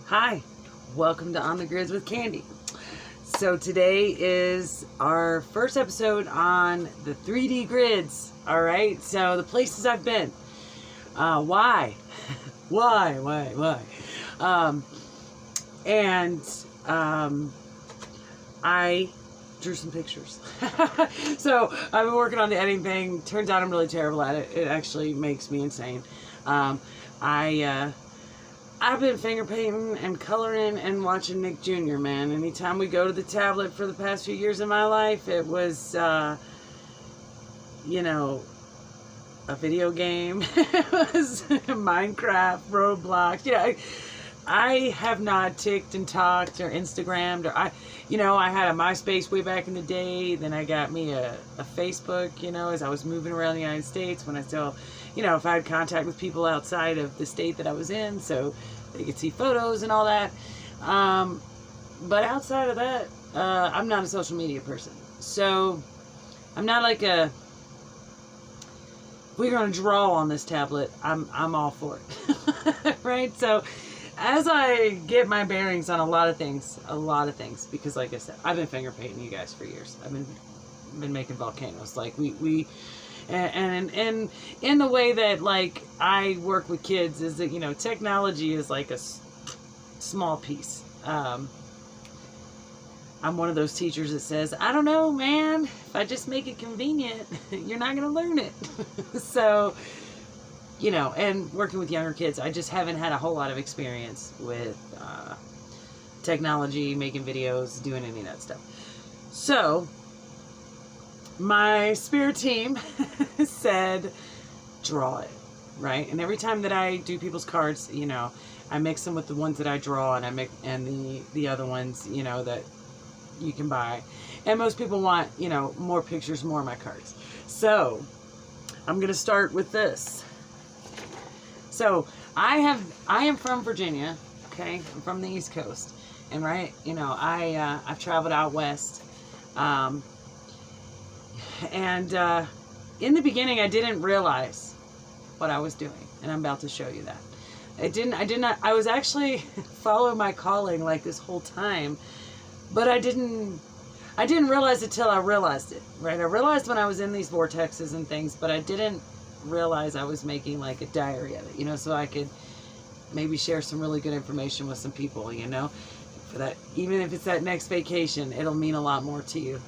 Hi, welcome to On the Grids with Kandi. So today is our first episode on the 3D grids. All right, so the places I've been. Why? Why? I drew some pictures. So I've been working on the editing thing. Turns out I'm really terrible at it. It actually makes me insane. I've been finger painting and coloring and watching Nick Jr., man. Anytime we go to the tablet for the past few years of my life, it was, a video game. It was Minecraft, Roblox. I have not ticked and talked or Instagrammed or I had a MySpace way back in the day. Then I got me a Facebook, as I was moving around the United States when I still, if I had contact with people outside of the state that I was in, so they could see photos and all that. But outside of that, I'm not a social media person. So I'm not like if we're going to draw on this tablet, I'm all for it. Right? So as I get my bearings on a lot of things, because like I said, I've been finger painting you guys for years. I've been making volcanoes. Like and in the way that like I work with kids is that, technology is like a small piece. I'm one of those teachers that says, I don't know, man, if I just make it convenient, you're not going to learn it. So, and working with younger kids, I just haven't had a whole lot of experience with technology, making videos, doing any of that stuff. So, my spirit team said, draw it, right? And every time that I do people's cards, I mix them with the ones that I draw, and the other ones, that you can buy. And most people want, more pictures, more of my cards. So, I'm going to start with this. So, I am from Virginia, okay? I'm from the East Coast. And I've traveled out west. And in the beginning, I didn't realize what I was doing, and I'm about to show you that. I was actually following my calling like this whole time, but I didn't realize it till I realized it, right? I realized when I was in these vortexes and things, but I didn't realize I was making like a diary of it, so I could maybe share some really good information with some people, for that, even if it's that next vacation, it'll mean a lot more to you,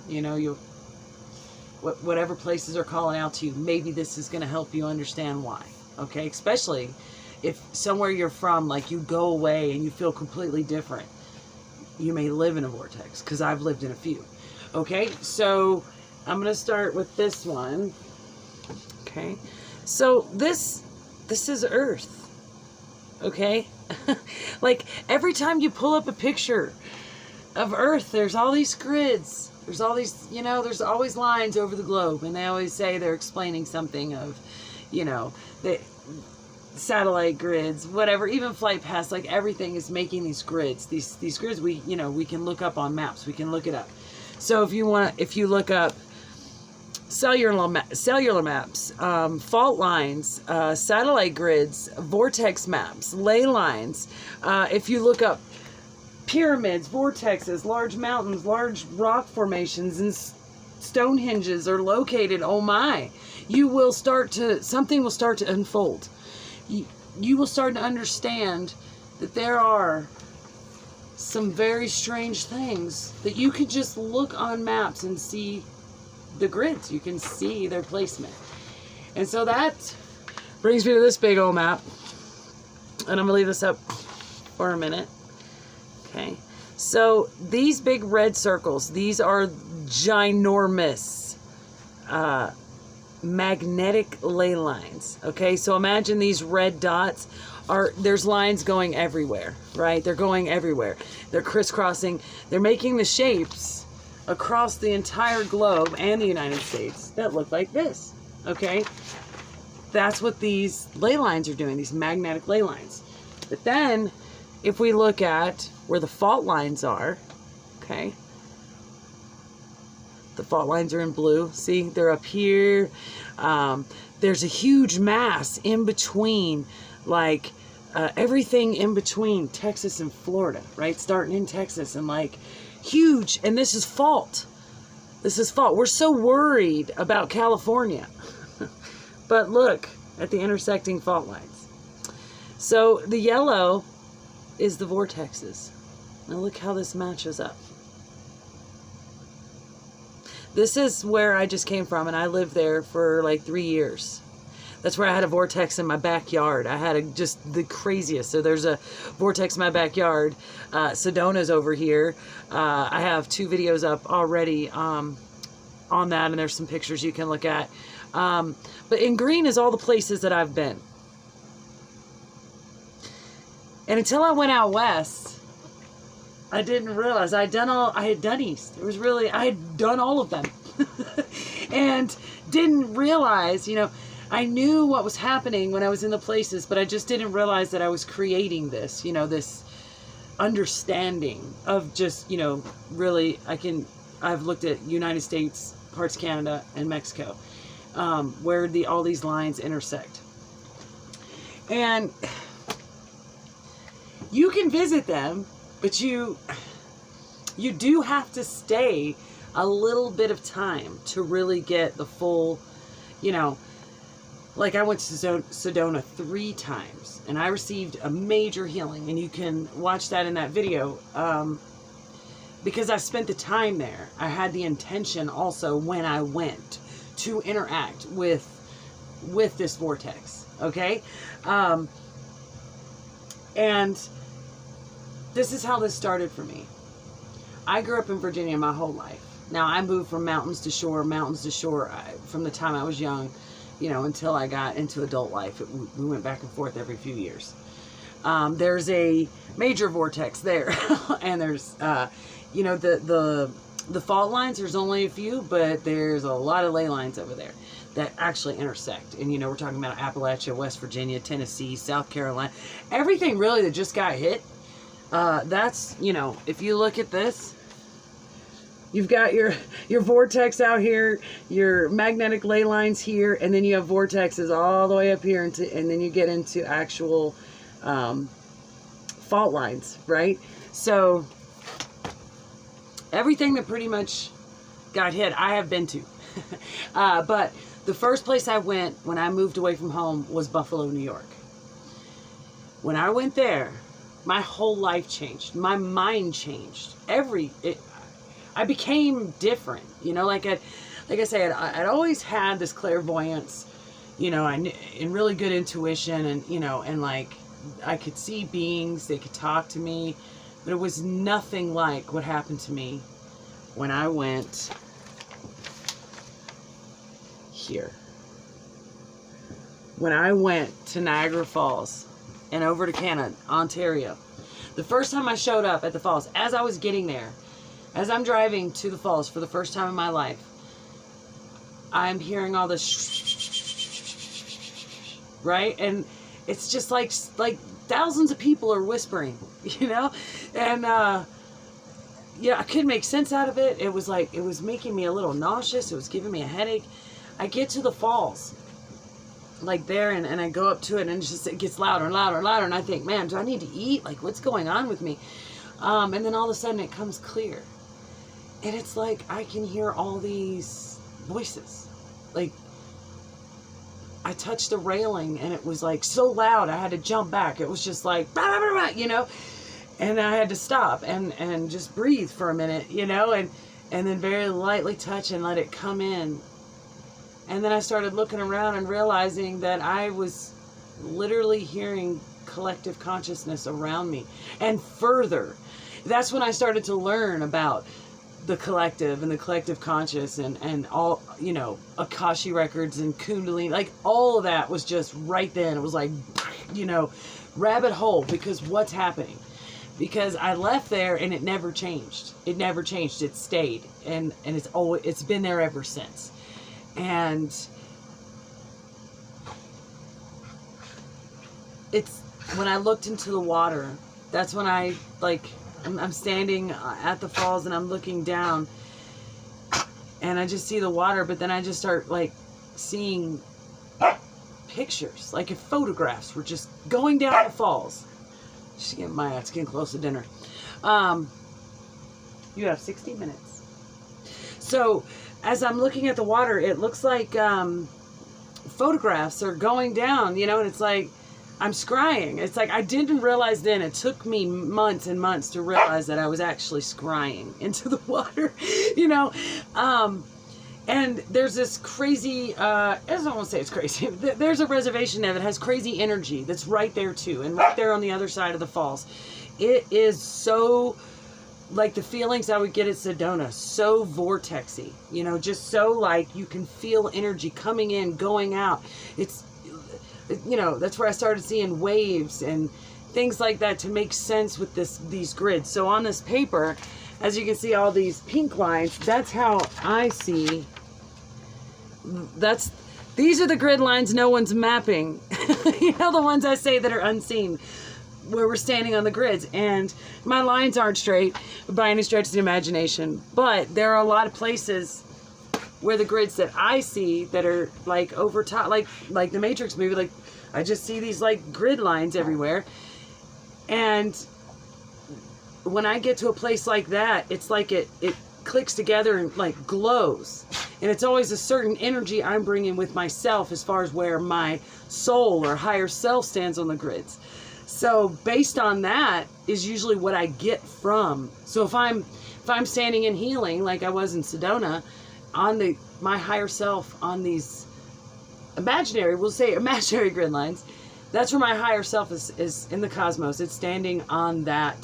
whatever places are calling out to you, maybe this is going to help you understand why, okay? Especially if somewhere you're from, like you go away and you feel completely different. You may live in a vortex, because I've lived in a few. Okay, so I'm going to start with this one. Okay, so this is Earth. Okay, like every time you pull up a picture of Earth, there's all these grids. There's all these, there's always lines over the globe, and they always say they're explaining something of, the satellite grids, whatever, even flight paths, like everything is making these grids. These grids we can look up on maps. We can look it up. So if you look up cellular maps, fault lines, satellite grids, vortex maps, ley lines, if you look up pyramids, vortexes, large mountains, large rock formations, and Stonehenges are located, oh my, something will start to unfold. You will start to understand that there are some very strange things that you could just look on maps and see the grids. You can see their placement. And so that brings me to this big old map. And I'm going to leave this up for a minute. Okay. So these big red circles, these are ginormous magnetic ley lines. Okay, so imagine these red dots there's lines going everywhere, right? They're going everywhere. They're crisscrossing. They're making the shapes across the entire globe and the United States that look like this. Okay, that's what these ley lines are doing, these magnetic ley lines. But then if we look at where the fault lines are, okay, the fault lines are in blue. See, they're up here. There's a huge mass in between, like everything in between Texas and Florida, right? Starting in Texas and like huge. And this is fault. This is fault. We're so worried about California. But look at the intersecting fault lines. So the yellow is the vortexes. Now look how this matches up. This is where I just came from, and I lived there for like 3 years. That's where I had a vortex in my backyard. I had just the craziest. So there's a vortex in my backyard. Sedona's over here. I have 2 videos up already on that, and there's some pictures you can look at. But in green is all the places that I've been. And until I went out west, I didn't realize I had done east. It was really, I had done all of them. And didn't realize, you know, I knew what was happening when I was in the places, but I just didn't realize that I was creating this, you know, this understanding of just, you know, really, I've looked at United States, parts Canada, and Mexico, where all these lines intersect. And you can visit them, but you do have to stay a little bit of time to really get the full, you know, like I went to Sedona 3 times and I received a major healing, and you can watch that in that video, because I spent the time there. I had the intention also when I went to interact with this vortex, okay? And this is how this started for me. I grew up in Virginia my whole life. Now, I moved from mountains to shore, from the time I was young, you know, until I got into adult life. We went back and forth every few years. There's a major vortex there, and there's, you know, the fault lines, there's only a few, but there's a lot of ley lines over there that actually intersect. And, you know, we're talking about Appalachia, West Virginia, Tennessee, South Carolina, everything really that just got hit. That's, you know, if you look at this, you've got your vortex out here, your magnetic ley lines here, and then you have vortexes all the way up here, and then you get into actual fault lines, right? So everything that pretty much got hit, I have been to. But the first place I went when I moved away from home was Buffalo, New York. When I went there, my whole life changed. My mind changed. I became different. You know, like I said, I'd always had this clairvoyance, you know, and really good intuition, and, you know, and like I could see beings, they could talk to me, but it was nothing like what happened to me when I went here. When I went to Niagara Falls and over to Canada, Ontario. The first time I showed up at the falls, as I was getting there, as I'm driving to the falls for the first time in my life, I'm hearing all this right? And it's just like thousands of people are whispering, you know? And yeah, I couldn't make sense out of it. It was like, it was making me a little nauseous. It was giving me a headache. I get to the falls, like there, and I go up to it, and it gets louder and louder and louder, and I think, man, do I need to eat? Like, what's going on with me? And then all of a sudden it comes clear, and it's like I can hear all these voices. Like, I touched the railing, and it was like so loud I had to jump back. It was just like, bah, bah, bah, bah, you know, and I had to stop and just breathe for a minute, you know, and then very lightly touch and let it come in. And then I started looking around and realizing that I was literally hearing collective consciousness around me. And further, that's when I started to learn about the collective and the collective conscious and all, you know, Akashic records and Kundalini, like all of that was just right then. It was like, you know, rabbit hole, because what's happening? Because I left there and it never changed. It never changed. It stayed. And it's been there ever since. And it's when I looked into the water, that's when I, like, I'm standing at the falls and I'm looking down and I just see the water, but then I just start like seeing pictures, like if photographs were just going down the falls. She's getting it's getting close to dinner. You have 60 minutes. So as I'm looking at the water, it looks like photographs are going down, you know, and it's like I'm scrying. It's like I didn't realize then. It took me months and months to realize that I was actually scrying into the water, you know. And there's this crazy, I don't want to say it's crazy. There's a reservation there that has crazy energy that's right there too. And right there on the other side of the falls. It is so, like the feelings I would get at Sedona, so vortexy, you know, just so like you can feel energy coming in, going out. It's, you know, that's where I started seeing waves and things like that to make sense with these grids. So on this paper, as you can see all these pink lines, that's how I see, these are the grid lines no one's mapping. You know, the ones I say that are unseen, where we're standing on the grids. And my lines aren't straight by any stretch of the imagination, but there are a lot of places where the grids that I see that are like over top, like the Matrix movie, like I just see these like grid lines everywhere. And when I get to a place like that, it's like it clicks together and like glows. And it's always a certain energy I'm bringing with myself as far as where my soul or higher self stands on the grids. So based on that is usually what I get from. So if I'm standing in healing like I was in Sedona, on my higher self on these imaginary, we'll say imaginary grid lines, that's where my higher self is in the cosmos. It's standing on that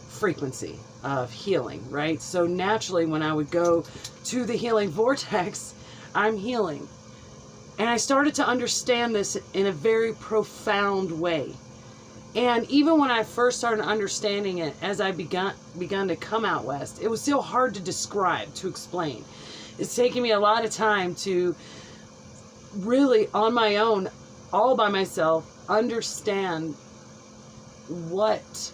frequency of healing, right? So naturally when I would go to the healing vortex, I'm healing. And I started to understand this in a very profound way. And even when I first started understanding it, as I begun to come out west, it was still hard to describe, to explain. It's taken me a lot of time to really, on my own, all by myself, understand what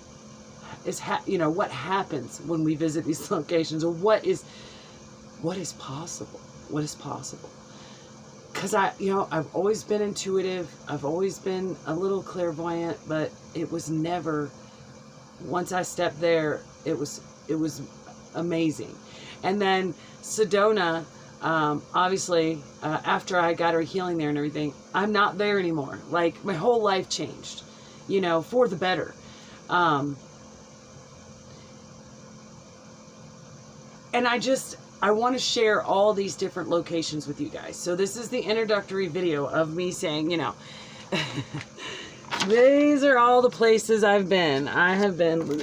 is what happens when we visit these locations, or what is possible. What is possible? Because I've always been intuitive. I've always been a little clairvoyant, but it was never, once I stepped there, it was amazing. And then Sedona, obviously, after I got her healing there and everything, I'm not there anymore. Like, my whole life changed, you know, for the better. And I want to share all these different locations with you guys. So this is the introductory video of me saying, you know, these are all the places I've been. I have been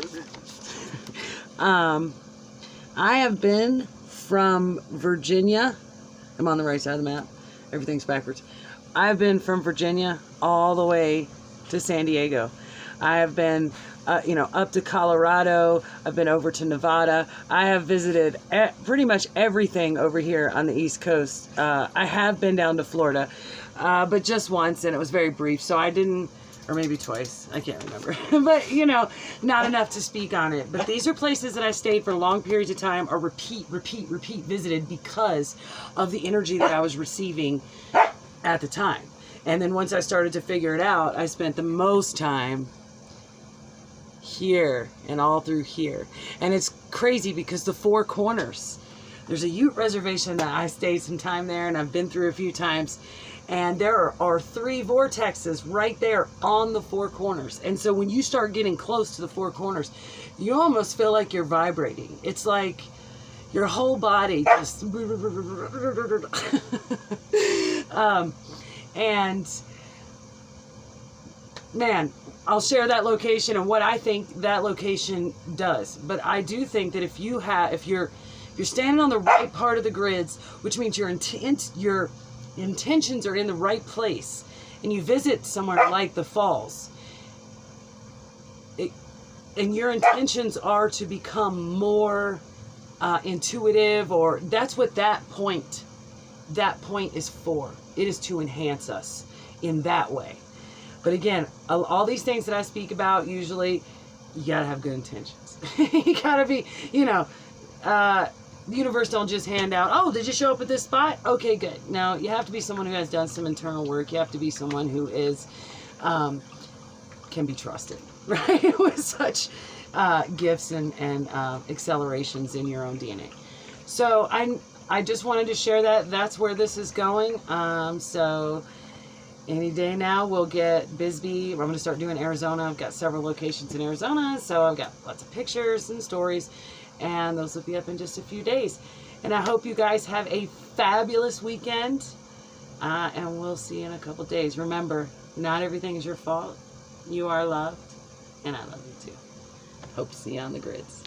from Virginia. I'm on the right side of the map. Everything's backwards. I've been from Virginia all the way to San Diego. I have been, up to Colorado. I've been over to Nevada. I have visited pretty much everything over here on the East Coast. I have been down to Florida, but just once, and it was very brief, so I didn't, or maybe twice, I can't remember. But, not enough to speak on it. But these are places that I stayed for long periods of time, or repeat visited, because of the energy that I was receiving at the time. And then once I started to figure it out, I spent the most time here and all through here. And it's crazy because the Four Corners, there's a Ute reservation that I stayed some time there, and I've been through a few times, and there are 3 vortexes right there on the Four Corners. And so when you start getting close to the Four Corners, you almost feel like you're vibrating. It's like your whole body just and man, I'll share that location and what I think that location does. But I do think that if you're standing on the right part of the grids, which means your intentions are in the right place, and you visit somewhere like the falls, and your intentions are to become more intuitive, or that's what that point is for. It is to enhance us in that way. But again, all these things that I speak about, usually, you gotta have good intentions. You gotta be, the universe don't just hand out, oh, did you show up at this spot? Okay, good. Now, you have to be someone who has done some internal work. You have to be someone who is, can be trusted, right? With such gifts and accelerations in your own DNA. So I just wanted to share that. That's where this is going. So any day now we'll get Bisbee. I'm going to start doing Arizona. I've got several locations in Arizona, so I've got lots of pictures and stories, and those will be up in just a few days. And I hope you guys have a fabulous weekend, and we'll see you in a couple days. Remember, not everything is your fault. You are loved, and I love you too. Hope to see you on the grids.